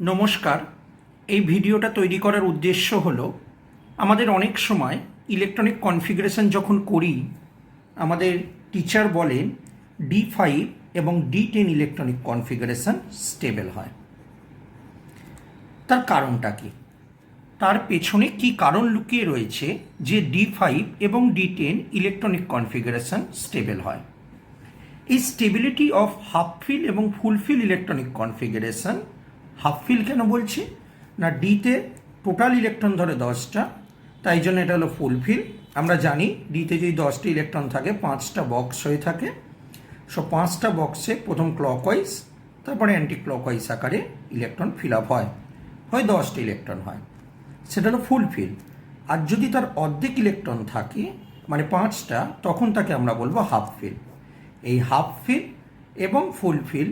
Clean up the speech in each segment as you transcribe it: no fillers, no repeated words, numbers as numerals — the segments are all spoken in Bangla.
নমস্কার। এই ভিডিওটা তৈরি করার উদ্দেশ্য হলো আমাদের অনেক সময় ইলেকট্রনিক কনফিগারেশন যখন করি আমাদের টিচার বলেন D5 এবং D10 ইলেকট্রনিক কনফিগারেশন স্টেবল হয়। তার কারণটা কি? তার পেছনে কি কারণ লুকিয়ে রয়েছে যে D5 এবং D10 ইলেকট্রনিক কনফিগারেশন স্টেবল হয়? এই স্টেবিলিটি অফ হাফ ফিল এবং full fill electronic configuration, half fill কেন বলছি না, ডিতে টোটাল ইলেকট্রন ধরে 10টা, তাই জন্য এটা হলো ফুল ফিল। আমরা জানি ডিতে যদি 10টা ইলেকট্রন থাকে 5টা বক্স হয়ে থাকে। সো 5টা বক্সে প্রথম ক্লকওয়াইজ তারপরে অ্যান্টি ক্লকওয়াইজ আকারে ইলেকট্রন ফিল আপ হয় 10টা ইলেকট্রন হয়, সেটা হলো ফুল ফিল। আর যদি তার অর্ধেক ইলেকট্রন থাকে মানে 5টা, তখন তাকে আমরা বলবো হাফ ফিল। এই হাফ ফিল এবং ফুল ফিল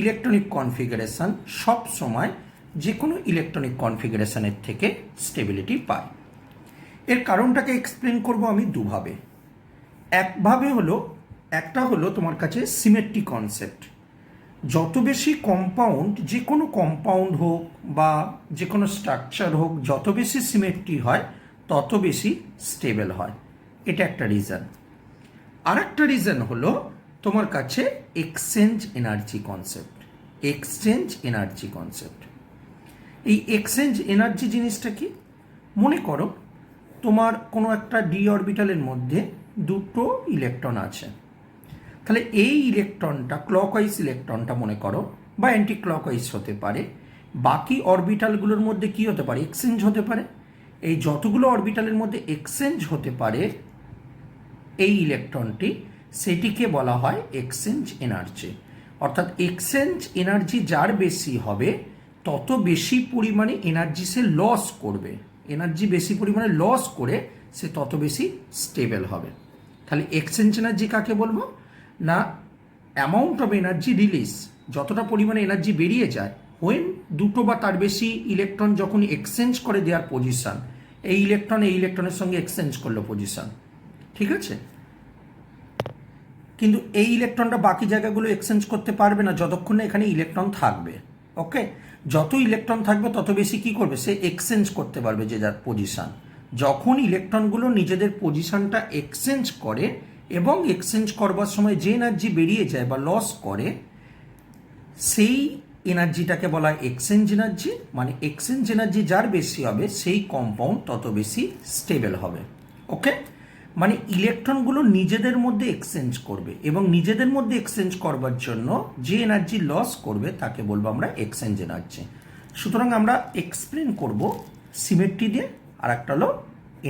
ইলেকট্রনিক কনফিগারেশন সব সময় যে কোনো ইলেকট্রনিক কনফিগারেশনের থেকে স্টেবিলিটি পায়। এর কারণটাকে এক্সপ্লেন করব আমি দুভাবে। একভাবে হলো, একটা হলো তোমার কাছে সিমেট্রি কনসেপ্ট। যত বেশি কম্পাউন্ড, যে কোনো কম্পাউন্ড হোক বা যে কোনো স্ট্রাকচার হোক, যত বেশি সিমেট্রি হয় তত বেশি স্টেবল হয়, এটা একটা রিজন। আর একটা রিজন হলো তোমার কাছে exchange energy concept. Exchange energy concept, এই এক্সচেঞ্জ এনার্জি জিনিসটা কি? মনে করো তোমার কোনো একটা ডি অরবিটালের মধ্যে দুটো ইলেকট্রন আছে, তাহলে এই ইলেকট্রনটা ক্লকওয়াইজ ইলেকট্রনটা মনে করো বা অ্যান্টি ক্লকওয়াইজ হতে পারে, বাকি অরবিটালগুলোর মধ্যে কি হতে পারে? এক্সচেঞ্জ হতে পারে। এই যতগুলো অরবিটালের মধ্যে এক্সচেঞ্জ হতে পারে এই ইলেকট্রনটি, সেটিকে বলা হয় এক্সচেঞ্জ এনার্জি। অর্থাৎ এক্সচেঞ্জ এনার্জি যার বেশি হবে তত বেশি পরিমাণে এনার্জি সে লস করবে। এনার্জি বেশি পরিমাণে লস করে সে তত বেশি স্টেবল হবে। তাহলে এক্সচেঞ্জ এনার্জি কাকে বলবো না, অ্যামাউন্ট অফ এনার্জি রিলিজ, যতটা পরিমাণে এনার্জি বেরিয়ে যায় হোয়েন দুটো বা তার বেশি ইলেকট্রন যখন এক্সচেঞ্জ করে দেওয়ার পজিশন, এই ইলেকট্রন এই ইলেকট্রনের সঙ্গে এক্সচেঞ্জ করলো পজিশন, ঠিক আছে? কিন্তু এই ইলেকট্রনটা বাকি জায়গাগুলো এক্সচেঞ্জ করতে পারবে না যতক্ষণ না এখানে ইলেকট্রন থাকবে। ওকে, যত ইলেকট্রন থাকবে তত বেশি কি করবে? সে এক্সচেঞ্জ করতে পারবে যে যার পজিশন। যখন ইলেকট্রনগুলো নিজেদের পজিশনটা এক্সচেঞ্জ করে এবং এক্সচেঞ্জ করবার সময় যে এনার্জি বেরিয়ে যায় বা লস করে, সেই এনার্জিটাকে বলা হয় এক্সচেঞ্জ এনার্জি। মানে এক্সচেঞ্জ এনার্জি যার বেশি হবে সেই কম্পাউন্ড তত বেশি স্টেবল হবে। ওকে, মানে ইলেকট্রনগুলো নিজেদের মধ্যে এক্সচেঞ্জ করবে এবং নিজেদের মধ্যে এক্সচেঞ্জ করবার জন্য যে এনার্জি লস করবে তাকে বলবো আমরা এক্সচেঞ্জ এনার্জি। সুতরাং আমরা এক্সপ্লেন করব সিমেট্রি দিয়ে আর একটা হলো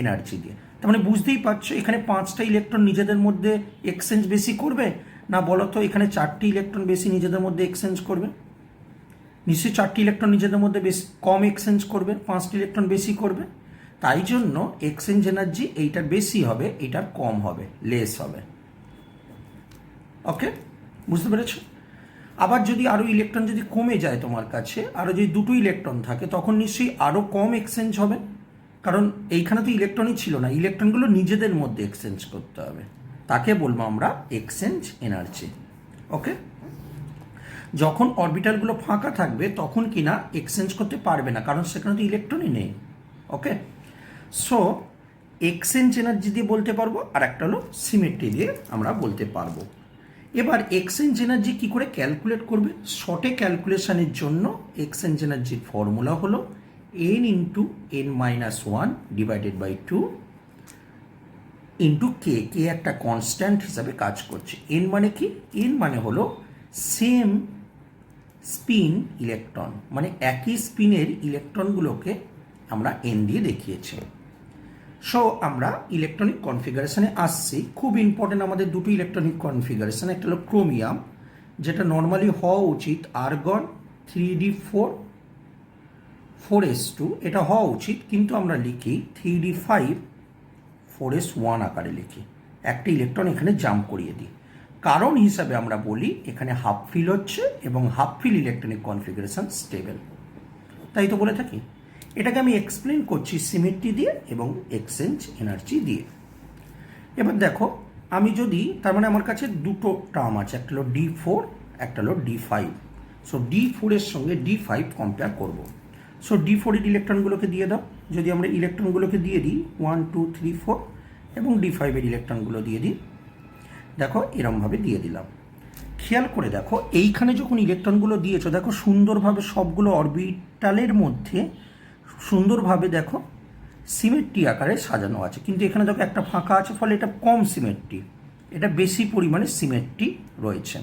এনার্জি দিয়ে। তার মানে বুঝতেই পারছো এখানে 5টা ইলেকট্রন নিজেদের মধ্যে এক্সচেঞ্জ বেশি করবে না, বলো তো এখানে 4টি ইলেকট্রন বেশি নিজেদের মধ্যে এক্সচেঞ্জ করবে? নিশ্চয়ই 4টি ইলেকট্রন নিজেদের মধ্যে বেশি কম এক্সচেঞ্জ করবে, 5টি ইলেকট্রন বেশি করবে। তাই জন্য এক্সচেঞ্জ এনার্জি এইটার বেশি হবে, এইটার কম হবে, লেস হবে। ওকে, বুঝতে পেরেছ? আবার যদি আরও ইলেকট্রন যদি কমে যায় তোমার কাছে, আরও যদি দুটো ইলেকট্রন থাকে, তখন নিশ্চয়ই আরও কম এক্সচেঞ্জ হবে, কারণ এইখানে তো ইলেকট্রনই ছিল না, ইলেকট্রনগুলো নিজেদের মধ্যে এক্সচেঞ্জ করতে হবে। তাকে বলবো আমরা এক্সচেঞ্জ এনার্জি। ওকে, যখন অরবিটালগুলো ফাঁকা থাকবে তখন কিনা এক্সচেঞ্জ করতে পারবে না, কারণ সেখানে তো ইলেকট্রনই নেই। ওকে, সো এক্সচেঞ্জ এনার্জি দিয়ে বলতে পারবো, আর একটা হলো সিমেট্রি দিয়ে আমরা বলতে পারবো। এবার এক্সচেঞ্জ এনার্জি কি করে ক্যালকুলেট করবে? শর্টে ক্যালকুলেশনের জন্য এক্সচেঞ্জ এনার্জির ফর্মুলা হলো n into n-1 divided by 2 into K. K একটা কনস্ট্যান্ট হিসাবে কাজ করছে। n মানে কি? n মানে হলো সেম স্পিন ইলেকট্রন, মানে একই স্পিনের ইলেকট্রনগুলোকে আমরা n দিয়ে দেখিয়েছি। সো আমরা ইলেকট্রনিক কনফিগারেশনে আসছি। খুব ইম্পর্টেন্ট আমাদের দুটো ইলেকট্রনিক কনফিগারেশন, একটা হলো ক্রোমিয়াম, যেটা নর্মালি হওয়া উচিত আর্গন 3d4 4s2, এটা হওয়া উচিত, কিন্তু আমরা লিখি 3d5 4s1 আকারে লিখি, একটা ইলেকট্রন এখানে জাম্প করিয়ে দিই। কারণ হিসাবে আমরা বলি এখানে হাফ ফিল হচ্ছে এবং half fill electronic configuration stable, তাই তো বলে থাকি। এটাকে আমি এক্সপ্লেন করছি সিমেট্রি দিয়ে এবং এক্সচেঞ্জ এনার্জি দিয়ে। এবার দেখো, আমি যদি, তার মানে আমার কাছে দুটো টার্ম আছে, একটা হলো D4 একটা হলো D5। সো D4 এর সঙ্গে D5 কম্পেয়ার করব। সো D4 এর ইলেকট্রনগুলোকে দিয়ে দাও। যদি আমরা ইলেকট্রনগুলোকে দিয়ে দিই 1 2 3 4 এবং D5 এর ইলেকট্রনগুলো দিয়ে দিই, দেখো এরমভাবে দিয়ে দিলাম। খেয়াল করে দেখো এইখানে যখন ইলেকট্রনগুলো দিয়েছো দেখো সুন্দরভাবে সবগুলো অরবিটালের মধ্যে সুন্দরভাবে দেখো সিমেট্রি আকারে সাজানো আছে, কিন্তু এখানে দেখো একটা ফাঁকা আছে, ফলে এটা কম সিমেট্রি, এটা বেশি পরিমাণে সিমেট্রি রয়েছে।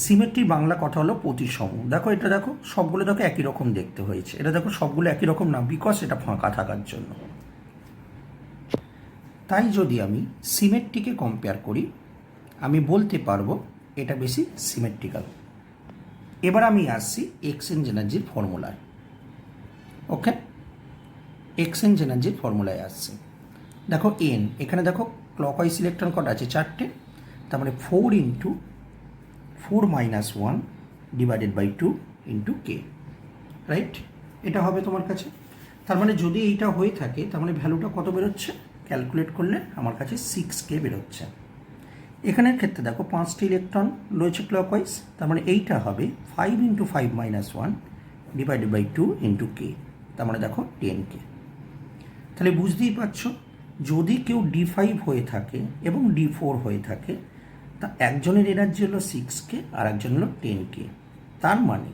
সিমেট্রির বাংলা কথা হলো প্রতিসম। দেখো এটা দেখো সবগুলো দেখো একই রকম দেখতে হয়েছে, এটা দেখো সবগুলো একই রকম না, বিকজ এটা ফাঁকা থাকার জন্য। তাই যদি আমি সিমেট্রিকে কম্পেয়ার করি আমি বলতে পারবো এটা বেশি সিমেট্রিক্যাল। এবার আমি আসছি এক্সচেঞ্জ এনার্জির ফর্মুলায়। ওকে, এক্সচেঞ্জ এনার্জির ফর্মুলায় আসছে। দেখো এন, এখানে দেখো ক্লকওয়াইজ ইলেকট্রন কটা আছে? 4টে, তার মানে 4 into 4 minus 1 divided by 2 into K, right? এটা হবে তোমার কাছে। তার মানে যদি এইটা হয়ে থাকে তার মানে ভ্যালুটা কত বেরোচ্ছে? ক্যালকুলেট করলে আমার কাছে 6K বেরোচ্ছে। এখানের ক্ষেত্রে দেখো 5টি ইলেকট্রন রয়েছে ক্লকওয়াইজ, তার মানে এইটা হবে 5 into 5 minus 1 divided by 2 into K, তার মানে দেখো 10K। তাহলে বুঝতেই পারছো যদি কেউ D5 হয়ে থাকে এবং D4 হয়ে থাকে তা একজনের এনার্জি হলো 6K আর একজন হলো 10K। তার মানে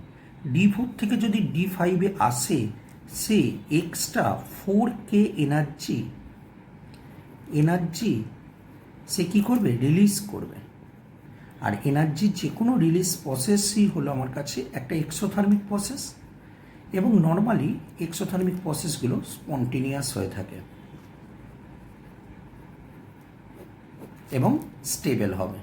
D4 থেকে যদি D5-এ আসে সে এক্সট্রা 4K এনার্জি সে কী করবে? রিলিজ করবে। আর এনার্জির যে কোনো রিলিজ প্রসেসই হলো আমার কাছে একটা এক্সোথার্মিক প্রসেস, এবং নর্মালি এক্সোথার্মিক প্রসেসগুলো স্পন্টেনিয়াস হয়ে থাকে এবং স্টেবল হবে।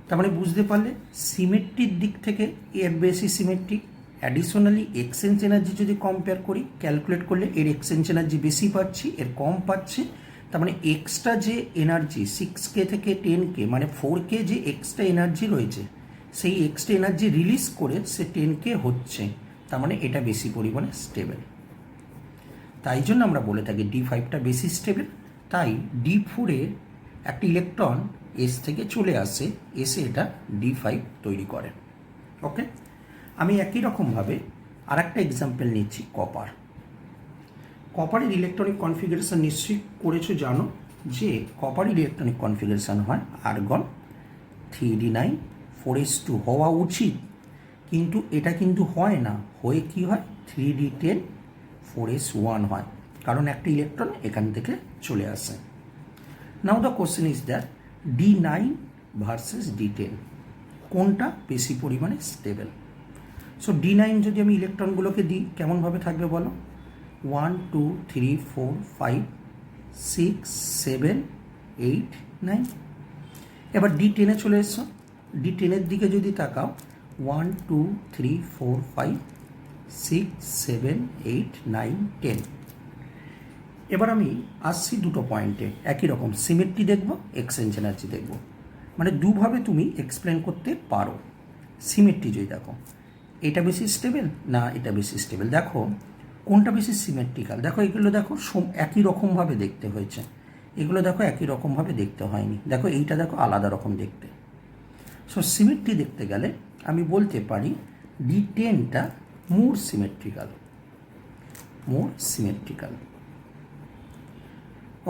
তার মানে বুঝতে পারলে সিমেট্রির দিক থেকে এর বেশি সিমেট্রিক। অ্যাডিশনালি এক্সচেঞ্জ এনার্জি যদি কম্পেয়ার করি ক্যালকুলেট করলে এর এক্সচেঞ্জ এনার্জি বেশি পাচ্ছি, এর কম পাচ্ছি। তার মানে এক্সট্রা যে এনার্জি 6K থেকে 10K মানে 4K যে এক্সট্রা এনার্জি রয়েছে সেই এক্সট্রা এনার্জি রিলিজ করে সে 10K হচ্ছে, তার মানে এটা বেশি পরিমাণে স্টেবল। তাই জন্য আমরা বলে থাকি D5টা বেশি স্টেবল। তাই D4-এ একটা ইলেকট্রন এস থেকে চলে আসে, এসে এটা D5 তৈরি করে। ওকে, আমি একই রকমভাবে আর একটা এক্সাম্পল নিচ্ছি কপার। কপারের ইলেকট্রনিক কনফিগারেশন নিশ্চয়ই করেছো, জানো যে কপারের ইলেকট্রনিক কনফিগারেশন হয় আর্গন 3d9 4s2 হওয়া উচিত, কিন্তু এটা কিন্তু হয় না, হয়ে কি হয় 3d10 4s1 হয়, কারণ একটা ইলেকট্রন এখান থেকে চলে আসে। Now the question is that D9 versus D10 কোনটা বেশি পরিমাণে স্টেবল? সো D9 যদি আমি ইলেকট্রনগুলোকে দিই কেমনভাবে থাকবে বলো? 1 2 3 4 5 6 7 8 9। এবার D10-এ চলে এসো, D10-এর দিকে যদি তাকাও 1 2 3 4 5 6 7 8 9 10। এবার আমি আসছি দুটো পয়েন্টে, একই রকম সিমেট্রি দেখব, এক্সচেঞ্জ এনার্জি দেখব। মানে দুভাবে তুমি এক্সপ্লেন করতে পারো। সিমেট্রি যদি দেখো এটা বেশি স্টেবল না এটা বেশি স্টেবল, দেখো কোনটা বেশি সিমেট্রিক্যাল। দেখো এগুলো দেখো একই রকমভাবে দেখতে হয়েছে, এগুলো দেখো একই রকমভাবে দেখতে হয়নি, দেখো এইটা দেখো আলাদা রকম দেখতে। সো সিমেট্রি দেখতে গেলে আমি বলতে পারি D10টা মোর সিমেট্রিক্যাল।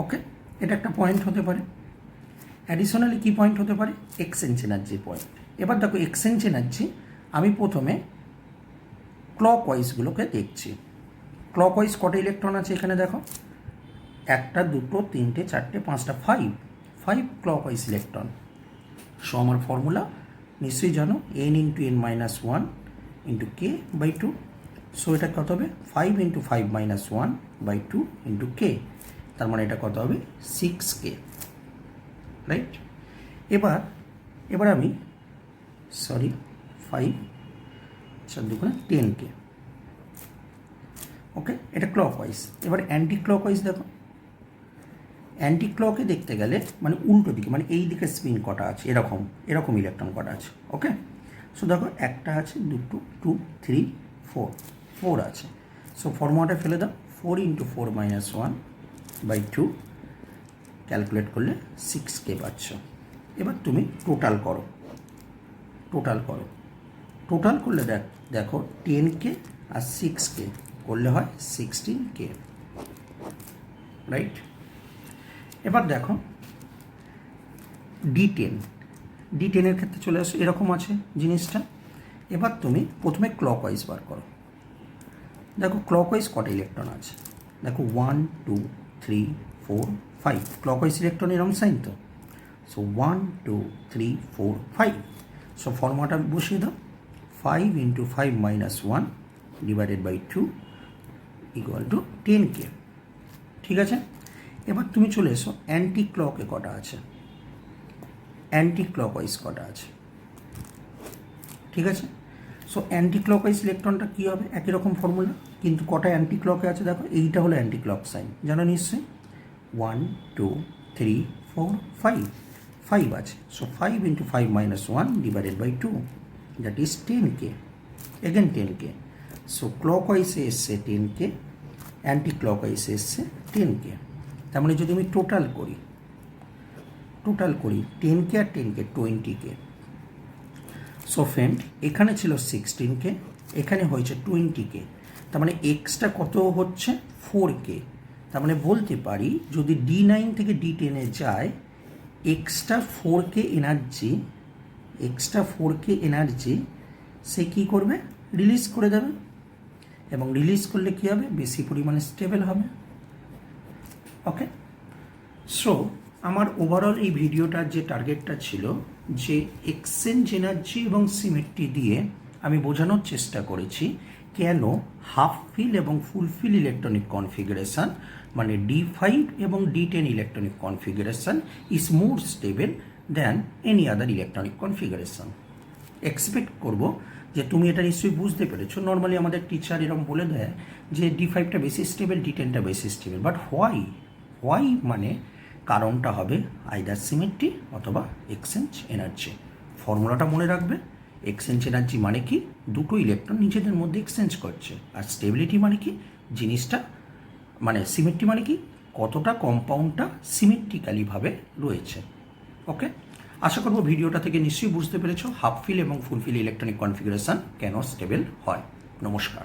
ওকে, এটা একটা পয়েন্ট হতে পারে। অ্যাডিশনালি কী পয়েন্ট হতে পারে? এক্সচেঞ্জ এনার্জির পয়েন্ট। এবার দেখো এক্সচেঞ্জ এনার্জি আমি প্রথমে ক্লকওয়াইজগুলোকে দেখছি। ক্লকওয়াইজ কটা ইলেকট্রন আছে এখানে দেখো? 1 2 3 4 5টা, 5 ক্লকওয়াইজ ইলেকট্রন। সো আমার ফর্মুলা নিশ্চয়ই জানো, n into n minus 1 into K by 2। So এটা কত হবে? 5 into 5 minus 1 by 2 into K, তার মানে এটা কত হবে? 6K, right? এবার আমি 5 4 2 10K। ওকে, এটা ক্লকওয়াইজ। এবার অ্যান্টি ক্লকওয়াইজ দেখো, অ্যান্টি ক্লকে দেখতে গেলে মানে উল্টো দিকে, মানে এই দিকে স্পিন কটা আছে, এরকম ইলেকট্রন কটা আছে। ওকে, সো দেখো একটা আছে, 2 3 4 আছে। সো ফর্মুলাটা ফেলে দাও, 4 ইন্টু 4 মাইনাস 1 বাই 2, ক্যালকুলেট করলে 6K পাচ্ছ। এবার তুমি টোটাল করো, টোটাল করলে দেখো 10K আর 6K করলে হয় 16K, রাইট? এবার দেখো D10 ক্ষেত্রে চলে আসো, এরকম আছে জিনিসটা। এবার তুমি প্রথমে ক্লকওয়াইজ বার করো। দেখো ক্লকওয়াইজ কটা ইলেকট্রন আছে, দেখো 1 2 3 4 5, ক্লকওয়াইজ ইলেকট্রন এরকম সাইন তো। সো 1 2 3 4 5, সো ফর্মুলাটা বসিয়ে দাও, 5 × 5 - 1 / 2 = 10K। ঠিক আছে, এবার তুমি চলে এসো অ্যান্টি ক্লকে কটা আছে, অ্যান্টি ক্লকওয়াইজ কটা আছে। ঠিক আছে, সো অ্যান্টি ক্লকওয়াইজ ইলেকট্রনটা কী হবে, একই রকম ফর্মুলা, কিন্তু কটা অ্যান্টি ক্লকে আছে দেখো, এইটা হলো অ্যান্টি ক্লক সাইন, জানো নিশ্চয়ই। 1 2 3 4 5, 5 আছে, so 5 × 5 - 1 / 2, that is 10K, again 10K। So ক্লকওয়াইজে এসছে 10K, অ্যান্টি ক্লকওয়াইজে এসছে 10K। তার মানে যদি আমি টোটাল করি 10K আর 10K 20K। সো ফ্রেন্ড, এখানে ছিল 16K, এখানে হয়েছে 20K, তার মানে এক্সট্রা কত হচ্ছে 4K। তার মানে বলতে পারি যদি D9 থেকে D10 যায়, এক্সট্রা 4K এনার্জি সে কী করবে, রিলিজ করে দেবে, এবং রিলিজ করলে কী হবে, বেশি পরিমাণে স্টেবল হবে। ওকে, সো আমার ওভারঅল এই ভিডিওটার যে টার্গেটটা ছিল, যে এক্সচেঞ্জ এনার্জি এবং সিমেট্রি দিয়ে আমি বোঝানোর চেষ্টা করেছি কেন হাফ ফিল এবং ফুল ফিল ইলেকট্রনিক কনফিগারেশন, মানে D5 এবং D10 electronic configuration is more stable than any other electronic configuration. Expect করব যে তুমি এটা নিশ্চয়ই বুঝতে পেরেছো। নর্মালি আমাদের টিচার এরকম বলে দেয় যে D5টা বেশি স্টেবল, D10টা বেশি স্টেবল, বাট হোয়াই মানে কারণটা হবে আইদার সিমেট্রি অথবা এক্সচেঞ্জ এনার্জি। ফর্মুলাটা মনে রাখবে, এক্সচেঞ্জ এনার্জি মানে কি, দুটো ইলেকট্রন নিজেদের মধ্যে এক্সচেঞ্জ করছে, আর স্টেবিলিটি মানে কি, জিনিসটা মানে সিমেট্রি মানে কি, কতটা কম্পাউন্ডটা সিমেট্রিক্যালিভাবে রয়েছে। ওকে, আশা করব ভিডিওটা থেকে নিশ্চয়ই বুঝতে পেরেছো হাফ ফিল এবং ফুল ফিল ইলেকট্রনিক কনফিগারেশন কেন স্টেবল হয়। নমস্কার।